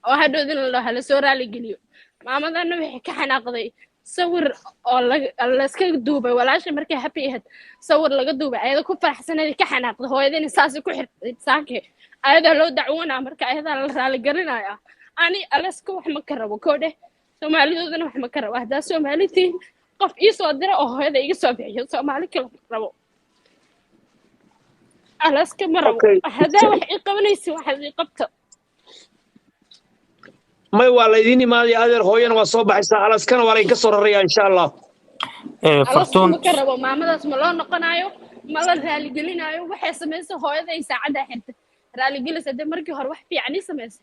oo hadhowdin la soo raali geliyo maamadana waxay ka xanaaqday sawir oo la iska duubay walaasha markay happy ahayd sawir laga duubay ayada ku faraxsanayd ka xanaaqday hooyadina saas ku xirtay saake ayada loo dacwoonaa marka ayada la raali gelinaya ani alaska wax ma ka rabo koodhe Soomaalidoodana wax ma ka rabo hadaa Soomaalitiin qof ii soo dira oo hooyada iga soo bixiyo Soomaali kale rabo alaska ma rabo hadaa wax ii qabanaysa wax ii qabto ما يوالله يديني ما هذا هوين وصوب حسنا على سكان ولا يكسر الريا إن شاء الله. فرتون. ما كربوا ما مدرس ملون نقنايو ما لا رالي قلنايو وحس ميسه هو إذا يساعد حتى رالي قلس هذا مركي هروح في عني سمس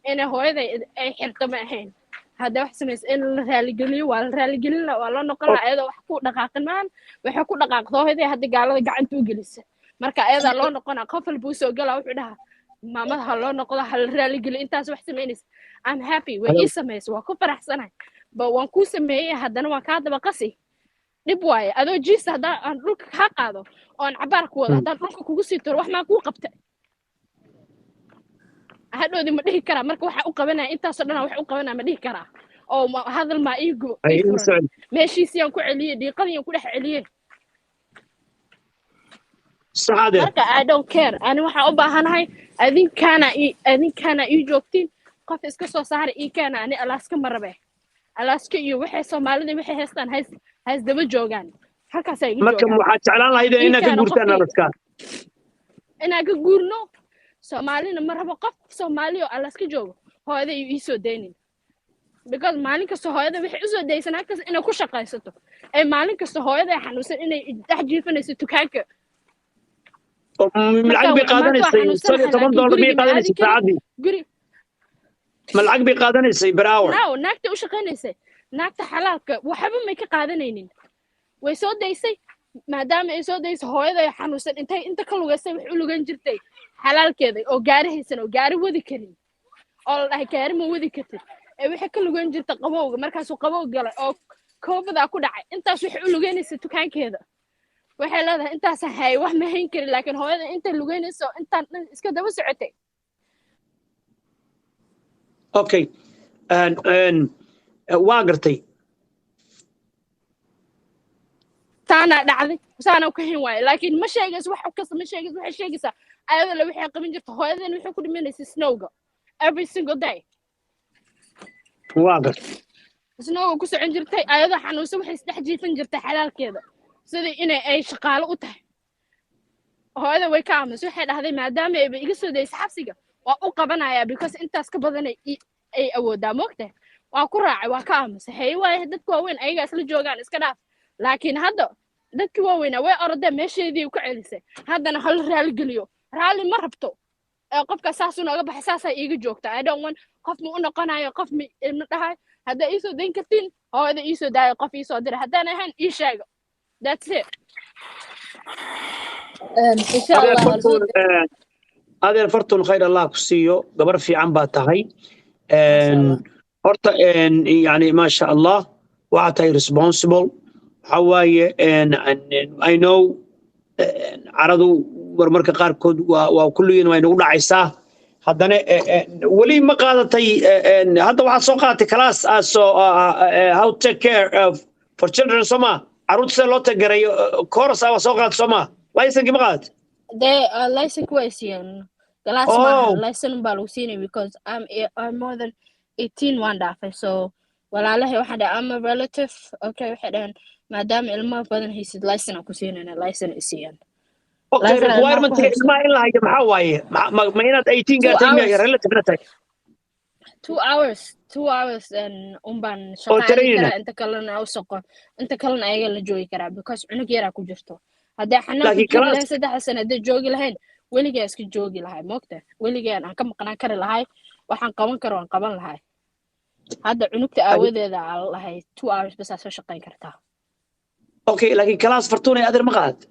أنا هو إذا أي حتى ما هين هذا وحس مس إن رالي قلي ولا رالي قلنا ولا نقنا هذا وحكوا دقائق مان وحكوا دقائق ذا هذا هذا قال قاعد توجلس مركا هذا لون نقنا قفل بوسو قلا وحدها ما مدها لون نقلا هل رالي قلي أنت وحس مينس I'm happy وإيه سمس وكفر أحسنه بوانكو سمية هذا وكاد بقصي نبواي هذا جيس هذا أن روك حق هذا أن عبارك ولا هذا روك كوسي تروح ما كو قبته هذا دي مديه كرا مرك وح أقبلنا أنت صرنا وح أقبلنا مديه كرا أو ما هذا الما يجو ماشي سيان كو عليه دي قضية كل عليه سعادة مرك I don't care أنا وح أبغى هاي أذين كان يجوكتين قف إسكسو صار إيه كان أنا ألاسكا مرة به ألاسكا يو وحي سومالي وحي هستان هاز دبا جوغان هكا سايقو جوغان مركب waxaad jeclaan lahayd inaad ka guurtaan Alaska inaad ka guurno Soomaalina ma rabo qof Soomaali oo Alaska joogo hooyada ii soo deynin because maalin kasta hooyada waxay u soo deysan halkaas inay ku shaqaysato ay maalin kasta hooyada ay xanuunsan inay dhex jiifanayso dukaanka lacag bay qaadanaysay $10 bay qaadanaysay saacadii guri malacag bay qaadanaysay per hour naagta u shaqaynaysay naagta xalaalka waxba may ka qaadanaynin way soo daysay maadaama ay soo daysay hooyada ay xanuunsan inta ka lugaysay wax u lugan jirtay xalaalkeeda oo gaari haysan oo gaari wadi karin oo la dhahay gaari ma wadi kartid ee waxa ka lugan jirta qabowga markaas uu qabow galay oo koobada ku dhacay intaas wax u lugaynaysa dukaankeeda waxay leedahay intaas hay wax ma hayn karin laakiin hooyada inta lugaynayso intaan iska daba socotay okay waa gartay taana dhacday saana ka hin waay laakiin ma sheegays wax ka ma sheegays waxa sheegaysa ayada la wixii qaban jirta hooyadan wixii ku dhimanaysa snowga every single day waa gartay snowga ku socon jirtay ayada xanuunsan waxay isdhex jiifan jirtay xalaalkeeda sida inay ay shaqaalo u tahay hooyada way ka aamusay waxay dhahday maadaama ay iga soo daysay xabsiga waa u qabanaya because intaas ka badan ay awoodaa moogtay waa ku raacay waa ka aamusay hay waay dadku waaweyn ayaga isla joogaan iska dhaaf laakiin hadda dadkii waaweynaa way orodeen meesheedii ku celisay haddana hal raali geliyo raali ma rabto qofka saas unaga baxay saasa iiga joogta I don't want qof ma u noqonayo qof ma dhahay hadda ii soo dayn kartiin hooyada ii soo daayo qof ii soo diray haddaan ahayn ii sheego that's it insha Allah adeer fartun khayr Allah ku siiyo gabar fiican baa tahay horta yani ma sha Allah waa tahay responsible حواي I know عرضوا مرمرك قاركود وكلين وين نقول عيسى هذا ولي ما قادتي هذا واحد سوقات كلاس how to take care of for children سما عروض سلوت جري كورس أو سوقات سما لايسن كم قاد they لايسن كويسين كلاس ما لايسن بالوسيني because I'm more than 18 one day so ولا له واحد I'm a relative okay واحد maadaama ilmaha badan haysid license ku siinayna license isiyaan okay requirement ilmaha in la hayo maxaa waaye ma inaad 18 gaartay ma relative natay 2 hours and umban shaqada inta kalena oo soqo inta kalena ayaga la joogi karaa because cunug yar ku jirto haddii xanaaq saddex sano haddii joogi lahayn weligaa iska joogi lahay moogta weligaa aan ka maqnaan kari lahay waxaan qaban karo aan qaban lahay hadda cunugta aawadeeda aan lahay 2 hours bas soo shaqayn kartaa okay لكن كلاس فرتوني أدر مقعد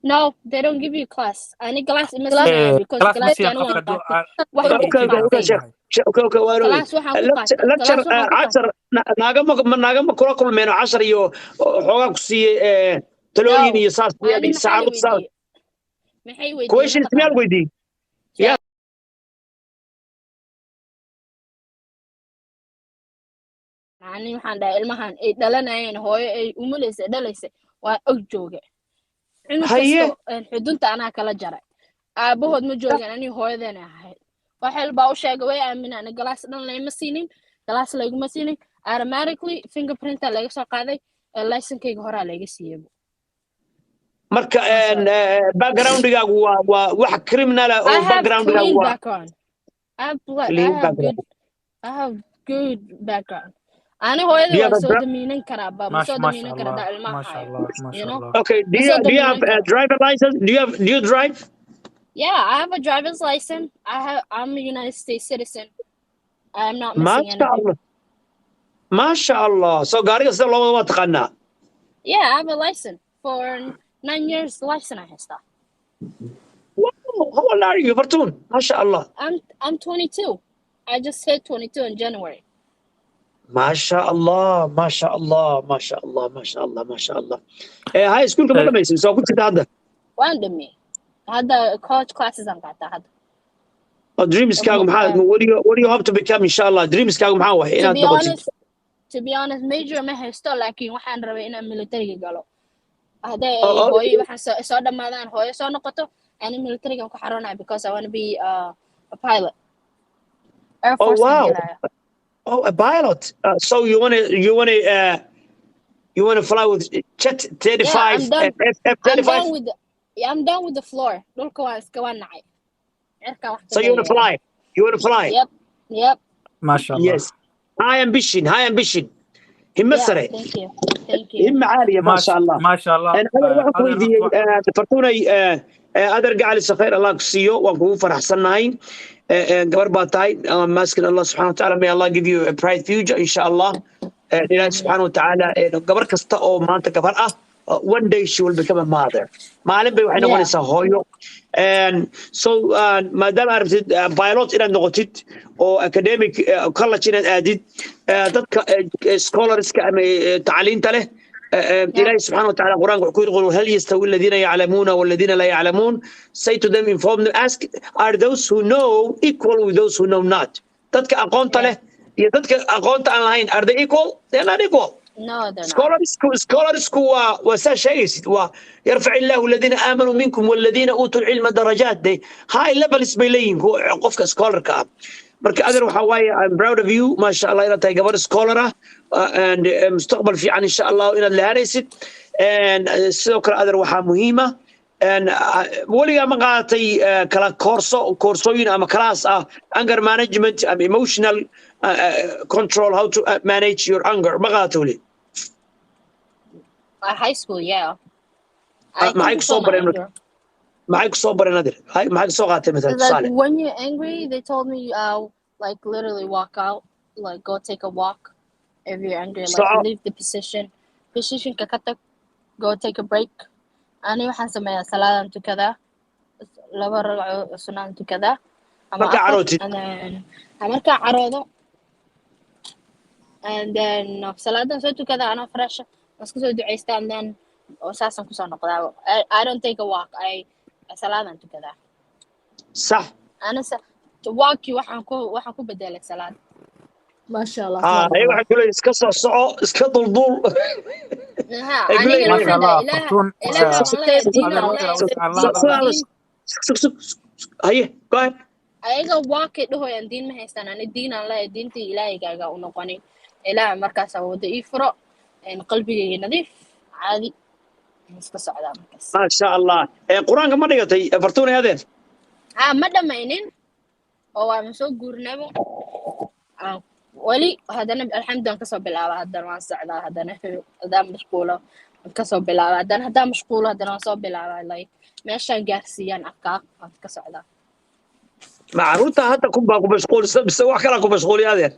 no they don't give you class I need class because class يعني okay lecture 10 ناقم كل من 10 يو حوجا كسي تلوين يساس يعني ساعة كويس اسمه الويدي ani waxaan dhahay ilmahan ay dhalanayeen hooyo ay dhalaysa waa og jooge cunug haye kasto xudunta anaa kala jaray aabahood ma joogan ani hooyadeena ahayd waxay baa u sheegay way aaminaan galaas dhan layma siinin galaas layguma siinin automatically fingerprint laga soo qaaday license-kayga horaa laga siiyay marka background-gaagu waa wax criminal ah oo background-gaagu waa I have good background أنا هو إذا وصلت مينين كرابة وصلت مينين كرابة ما شاء الله ما شاء الله Okay, do you have a driver license? Do you drive? Yeah, I have a driver's license. I'm a United States citizen. I'm not missing anything. MashaAllah. So gaariga sida loo wada taqaanaa? Yeah, I have a license for 9 years. License I have. Wow, how old are you, Fartoon? MashaAllah. I'm 22. I just hit 22 in January. MashaAllah, MashaAllah, MashaAllah, MashaAllah, MashaAllah. High school كم لما يصير؟ سو كنت هذا. وين دمي؟ هذا college classes I'm قاعدة هذا. Dreams كاغم حاد. What do you hope to become إن شاء الله? Dreams كاغم حاوه. To be honest, major ما هيستول لكن وحن ربينا military قالوا. هذا هوي وحن صار ماذا هوي صار نقطة أنا military كم كحرنا because I want to be a pilot. Air Force. Oh wow. Oh, a pilot. So you want to fly with Jet 35 F-35? I'm done with the floor. Don't go on. So you want to fly? You want to fly? Yep. MashaAllah. Yes. High ambition. همسرة. Thank you. هم عالية ما شاء الله. ما شاء الله. أنا واحد ويدي فرتوني أدرج على السفير الله كسيو وهو فرح سناين. قبر باتاي ماسك الله سبحانه وتعالى may Allah give you a bright future إن شاء الله. الله سبحانه وتعالى قبر كستا أو ما أنت قبر one day she will become a mother. ما علم بيوحنا ونسا هويو. And so ما دام عرفت بايلوت إلى نقطة أو academic college إلى أديد ضد scholars تعليم تله إلهي سبحانه وتعالى قرآن يقول هل يستوي الذين يعلمون والذين لا يعلمون say to them inform them ask are those who know equal with those who know not ضد أقون تله ضد أقون online are they equal they are not equal. No, they're not. scholars وساشيء ويرفع الله الذين آمنوا منكم والذين أوتوا العلم درجات دي high level اسميلين هو قفك scholar كاب مركي أدر وحواي I'm proud of you ما شاء الله إلى تجبر scholar and مستقبل في عن إن شاء الله إلى الهارست and سكر أدر وحا مهمة and ولي ما قاتي كلا كورسوين أما كلاس anger management emotional control how to manage your anger ما قاتولي high school, yeah. معك صبر نادر معك صوغات مثلا like when you're angry they told me like literally walk out like go take a walk if you're angry like leave the position ككتك go take a break أنا waxaan sameeyaa salaadan tukada laba ragco sunaan tukada marka carootid marka caroodo and then salaadan soo tukada ana fresh isku soo duceystaa and then saasan ku soo noqdaa I don't take a walk I salaadan tukada صح أنا walk waxaan ku bedelay salaad ما شاء الله أيوة حقول إسكا صعو إسكا دول ما شاء الله فرتون هي قاعد ayaga walk dhahoyan diin ma haystaan ani diin aan leeyahay diinta ilaahayga u noqonin ilaaha markaas wada ii furo in qalbigayga nadiif caadi iska socdaa markaas ma sha Allah quraanka ma dhigatay fartuun yaadeen ma dhamaynin oo waan soo guurnabo wali hadana alxamdulillah ka soo bilaaba hadana waan socdaa hadana mashquulo ka soo bilaaba hadana mashquulo hadana waan soo bilaaba like meeshaan gaarsiiyaan afkaa ka socdaa معروضة حتى كم باكو مشغول بس واحد كلا كم مشغول يا ذير.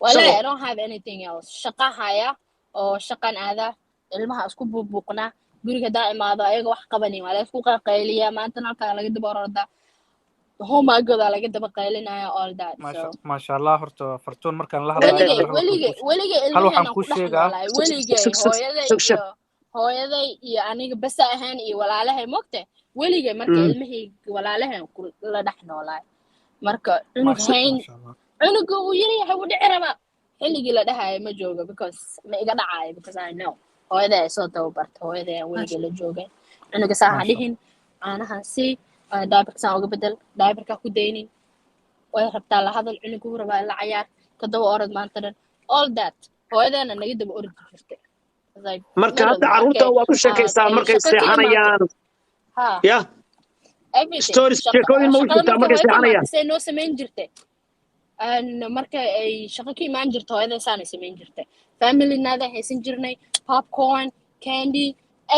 ولا I don't have anything else. شقة هيا أو شقة هذا المها أسكوب بوقنا بريك دائما هذا أيق واحد قبني ولا أسكوب قيلية ما أنت نالك على قد برا هو ما قد على قد بقيلنا all that. ما شاء الله فرتون مركان الله. ولي هلو حنكوش شيء هو يذي يعني بس أهاني ولا عليه مقطع ولي مركا المهي ولا عليه كل دحنا ولا. marka cunug hayn cunuga uu yiri waxa uu dhiciraba xilligii la dhahayo ma joogo because ma iga dhacayo because I know hooyada ay soo tababarto hooyada aan weliga la joogay aniga saa dhihin aanahan si diaperka saan uga bedel diaperka ku deynin way rabtaa la hadal cunugu rabaa la cayaar ka daba orod maanta dhan all that hooyadana naga daba orod jirtay marka hadda carruurta waad u sheekaysaa markay seexanayaan ya stories sheekooyin ma u jirtaa markay seexanayaan say noo samayn jirtay marka ay shaqo ka imaan jirto hooyada saanay samayn jirtay family naada haysan jirnay popcorn candy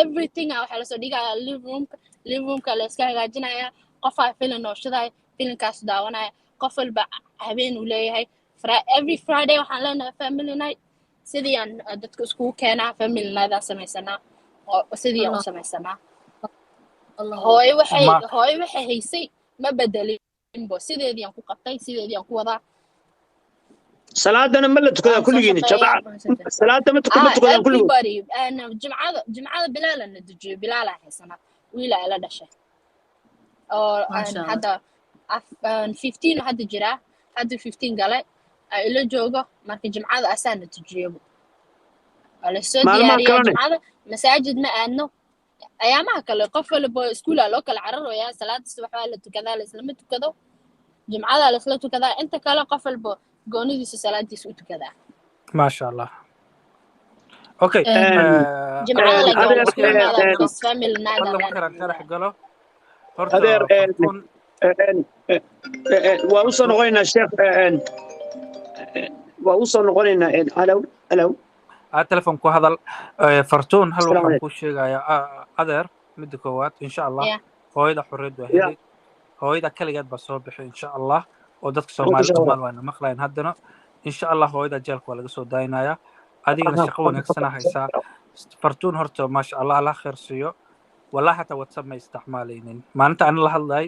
everything waxaa lasoo dhigayaa living roomka la iska hagaajinaya qofaa filan oo shiday filinkaas daawanaya qof walba habeen uu leeyahay every Friday waxaan leenahay family night sidii aan dadka iskugu keenaa family night aan samaysanaa oo sidii aan u samaysanaa hooyo waxay haysay ma bedelin bo sideedii aan ku qabtay sideedii aan ku wadaa salaadana ma la tukadaa kulligiin jamaca salaada ma tukadaa kulligiin jimcada bilaal aan dejiyo bilaal aan haysanaa wiil la dhashay oo hadda 15 hadda jira hadda 15 galay ila joogo marka jimcada asaan dejiyo wala soo diyaariyo jimcada masaajid ma aadno ayaamaha kale qof walba iskuul loo kala cararaya salaada subax waa la tukadaa la isla tukado jimcada la isla tukadaa inta kale qof walba goonidiisa salaadiisa u tukadaa ما شاء الله اوكي jimcada la galo family night والله ما كان راح قاله هذا وأوصل نقولنا الشيخ وأوصل نقولنا ألو التلفون كو هذا فرتون هل waxaan ku sheegayaa adeer mid koowaad insha Allah hooyada xurriyad waa hooyada kaligeed ba soo bixi insha Allah oo dadka Soomaaliyeed waan maqlayn haddana insha Allah hooyada jeelka waa laga soo daaynayaa adigana shaqo wanaagsan haysaa fartuun horta ma sha Allah la khair siiyo wallahi hata WhatsApp ma isticmaalaynin maalinta aan la hadlay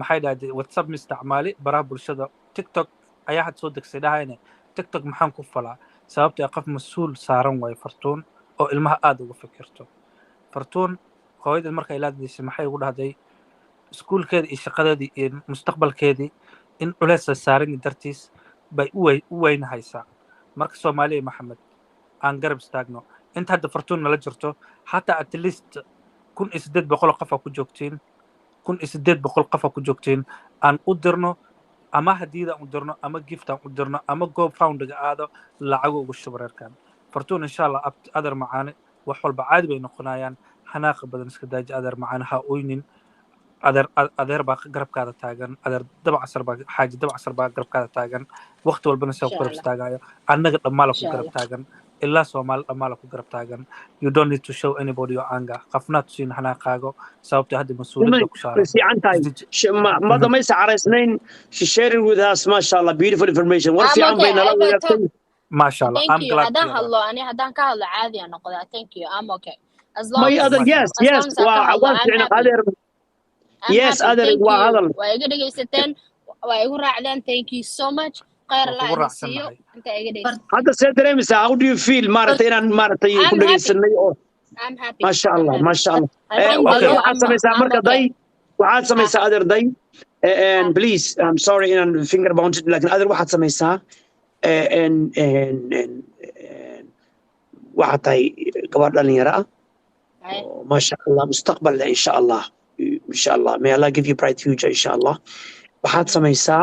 maxay dhahday WhatsApp ma isticmaali baraha bulshada TikTok ayaa had soo degsay dhahayna TikTok maxaan ku falaa sababtoo qof mas'uul saaran way fartuun oo ilmaha aad uga fikirto fartuun hooyada markay ilaadaysa maxay ugu dhahday iskuulkeeda iyo shaqadeedii iyo mustaqbalkeedii in culays saaran dartiis bay u weynahaysaa marka Soomaaliya Maxamed aan garab istaagno inta hadda fartuun nala jirto hatta at least 1800 qof ku joogtiin 1800 qof ku joogtiin aan u dirno ama hadiida u dirno ama gift aan u dirno ama go foundiga aado lacag ugu shubreerkan fartuun insha Allah adar macaane wax walba caadi bay noqonayaan xanaaq badan iska daaji adar macaane ha oynin adar baa garabkaada taagan adar dabacasar baa xaaji dabacasar baa garabkaada taagan waqti walbana soo garab istaagayo annaga dhamaala ku garab taagan ilaa Soomaali dhamaala ku garab taagan you don't need to show anybody your anger qafna tusin xanaaqaago sababtoo hadda mas'uuliyadda ku saaran ma damaysa caraysnayn she sharing with us ma sha Allah beautiful information war fiican bayna la wadaagtay ma sha Allah I'm glad hadan hadlo ani hadan ka hadlo caadi aan noqdaa thank you I'm okay as long my other yes yes other waa hadal waa iga dhageysateen waa igu raacdeen thank you so much khayr Allah idinsiiyo inta iga dhageysateen hadda see dareemaysaa how do you feel maartay inaan maartay ku dhageysanay oo I'm happy ma sha Allah waxaad samaysaa marka day waxaad samaysaa other day and please I'm sorry inaan finger bounded laakiin other waxaad samaysaa waxaad tahay gabadh dhalinyaro ah ma sha Allah mustaqbal leh insha Allah إن شاء الله may Allah give you bright future إن شاء الله waxaad samaysaa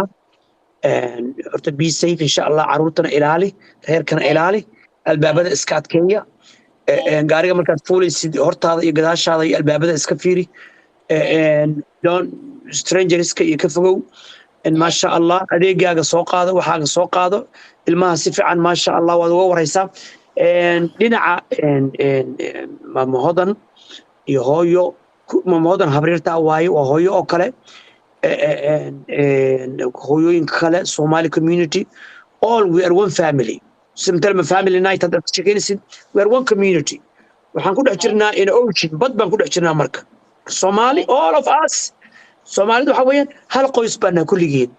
horta be safe إن شاء الله caruurtana ilaali reerkana ilaali albaabada iska adkeeya gaariga markaad fuulaysid hortaada iyo gadaashaada iyo albaabada iska fiiri don't strangerska iyo ka fogow ما شاء الله adeegaaga soo qaado waxaaga soo qaado ilmaha si fiican ما شاء الله waad uga waraysaa dhinaca maamo hodan iyo hooyo mamodan habriirta waaye waa hooyo oo kale hooyooyinka kale Somali community all we are one family simtalma family night hadda shaqeynaysid we are one community waxaan ku dhex jirnaa in ocean bad baan ku dhex jirnaa marka Somali all of us Soomaalidu waxa weeyaan hal qoys baan kulligeen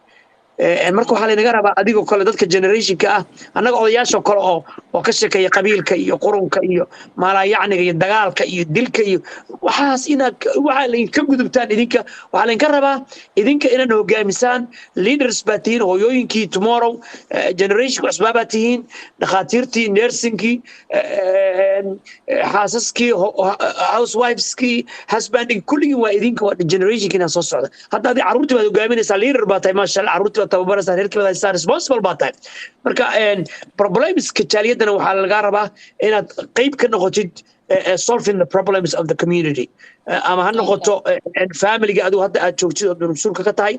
marka waxaa laynaga rabaa adigoo kale dadka generationka ah annaga odayaasha kale oo ka sheekeeya qabiilka iyo qurunka iyo maalayacniga iyo dagaalka iyo dilka iyo waxaas inaad waxaa laydinka gudubtaan idinka waxaa laydinka rabaa idinka inaad hogaamisaan leaders baa tihiin hooyooyinkii tomorrow generationka cusbaa baa tihiin dhakhaatiirtii nursingkii xaasaskii housewiveskii husbanding kulligii waa idinka waa generationkii inaa soo socda hadda adi carruurtii baad hogaaminaysaa leader baa tahay maasha allah carruurtii baad tababaraysaa reerkii baad haystaa responsible baa tahay marka problemska jaaliyadana waxaa lagaa rabaa inaad qayb ka noqotid solving the problems of the community ama ha noqoto familiga adigu hadda aad joogtid oo mas-uulka ka tahay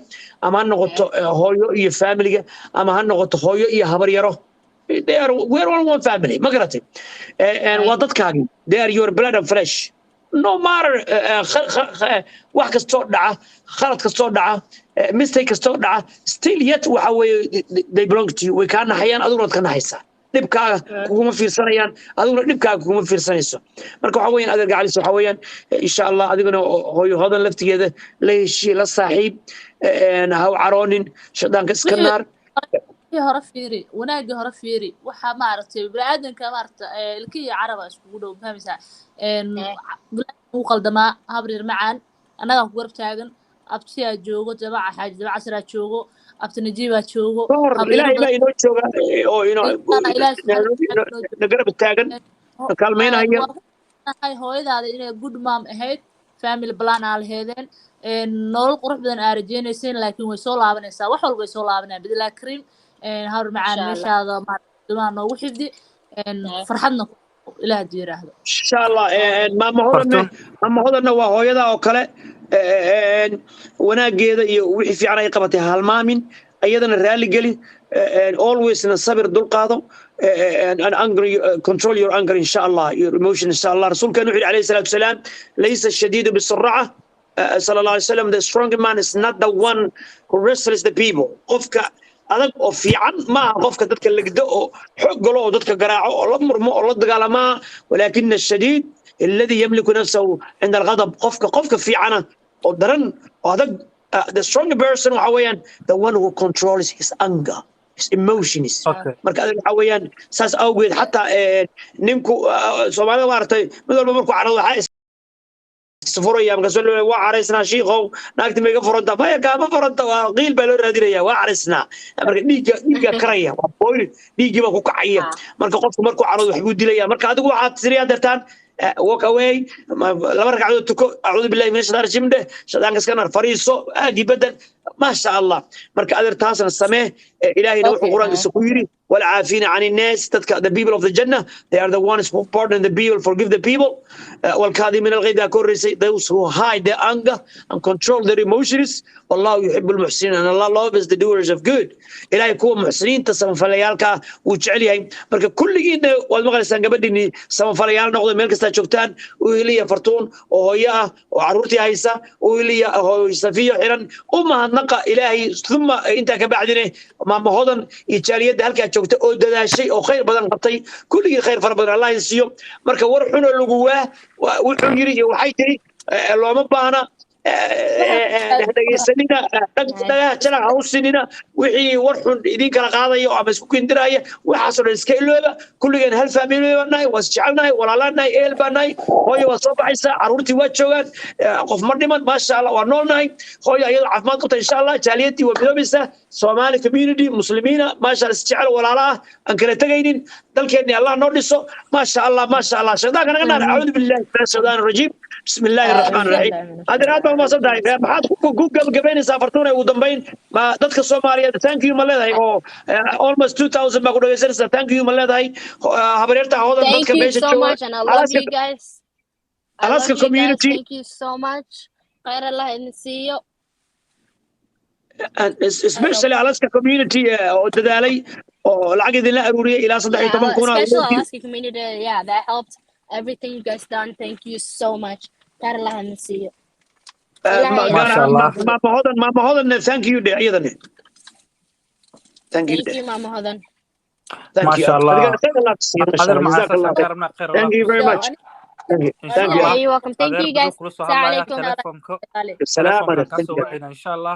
ama ha noqoto hooyo iyo familiga ama ha noqoto hooyo iyo habaryaro we're all one family ma garatay waa dadkaagi they are your blood and flesh no matter wax kastoo dhaca khalad kastoo dhaca mistake kastoo dhaca still yet waxa weeye they belong to you way kaa naxayaan adiguna waad ka naxaysaa dhibkaaga kuguma fiirsanayaan adiguna dhibkaaga kuguma fiirsanayso marka waxa weeyaan adeer gacalis waxa weeyaan insha allah adiguna hooyo hodan laftigeeda la heshii la saaxiib ha u caroonin shaydaanka iska naar hore fiiri wanaagii hore fiiri waxa maaragtay bini'aadanka maaragtay ilkii caraba iskugu dhow fahmaysaa uu qaldamaa habreer macaan annaga ku garab taagan abtiyaa joogo jabaca xaaji jabaca siraa joogo abti najiibaa joogo ilaahay baa inoo jooga oo na garab taagan kaalmeynaya hooyadaada inay good mom ahayd family plan aa laheedeen nolol qurux badan aa rajeynayseen laakiin way soo laabanaysaa wax walba way soo laabanayaan bidilaa kariim hawr macaan meeshaada maaragtay noogu xifdi farxadna ilaah hadii yiraahdo insha allah maama hodanna waa hooyada oo kale wanaageeda iyo wixii fiican ay qabatay halmaamin ayadana raali geli always sabir dulqaado and anger control your anger insha allah your emotion insha allah rasuulkeenu wuxuu alayhi salaatu wasalaam laysa shadiidu bisur'a صلى الله عليه وسلم the strong man is not the one who wrestles the people qofka adag oo fiican ma qofka dadka lagdo oo xoog galo oo dadka garaaco oo la murmo oo la dagaalama walakin الشديد الذي يملك نفسه عند الغضب qofka fiicana oo daran oo adag the strong person waxa weeyaan the one who controls his anger his emotions marka waxa weeyaan saas awgeed xataa ninku Soomaalida maartay mid walba markuu carado waxa سفوريا مقصود وعرسنا شيخو ناقد ميجا فرنتا ما يكا ما فرنتا قيل بلو رادينيا وعرسنا مرك ديجا كريا بويل ديجي ما كوك عيا مرك قف مركو عرض وحبود ديليا مرك هذا واحد سريع درتان walk away لما رجع تكو أعوذ بالله من الشيطان الرجيم ده شيطان كسكنر فريسو أدي بدل ما شاء الله مرك أدر تاسن السماء إلهي نوح القرآن السكويري والعافين عن الناس the people of the Jannah they are the ones who pardon the people forgive the people والكاظمين الغيظ those who hide their anger and control their emotions والله يحب المحسنين and Allah loves the doers of good إلهي كوا محسنين تسمى فليالك وجعليها مرك كل جينا والمغرسان قبلني سمى فليال نقضي ملك استشوكتان وإلي فرتون وهي وعروتي عيسى وإلي صفية حيران وما هنقى إلهي ثم أنت كبعدني ما هذا يتشالي يد هلك joogta oo dadaashay oo khayr badan qabtay kulligii khayr fara badan Allah isiyo marka war xun oo lagu wuxuu yiri iyo waxay tiri looma baahna dhageysanina dhagaha jala hawsinina wixii war xun idin kala qaadayo ama isku kindiraya waxaas oo iska ilooba kulligeen hal family nahay was jecelnahay walaalanahay eel baanahay hooyo waa soo baxaysa caruurtii waa joogaan qof ma dhiman ma sha Allah waa noolnahay hooyo ayada caafimaad qabta insha Allah jaaliyadii waa midoobaysa Somali community muslimiina ma sha Allah jecel walaalaha aan kala tagaynin dalkeena Allah noo dhiso ma sha Allah shaydaanka naga naar a'uudu billahi minash shaytaanir rajiim بسم الله الرحمن الرحيم هذا راد ما صدق maxaad ku gabagabeynaysaa fartuun ay ugu dambeyn ma dadka Soomaaliyeed thank you ma leedahay oo almost 2000 ba ku dhageysanaysaa thank you ma leedahay habareerta hoodan dadka meesha jooga and I love you guys Alaska community thank you so much khayr Allah in siiyo and especially Alaska community oo dadaalay oo lacag idin la aruuriyay ilaa 13 kun Alaska community yeah that helped everything you guys done thank you so much Carla and see you Mama Hodan thank you day ayadana thank you Mama Hodan thank you thank you very much thank you you're welcome thank you guys السلام عليكم ان شاء الله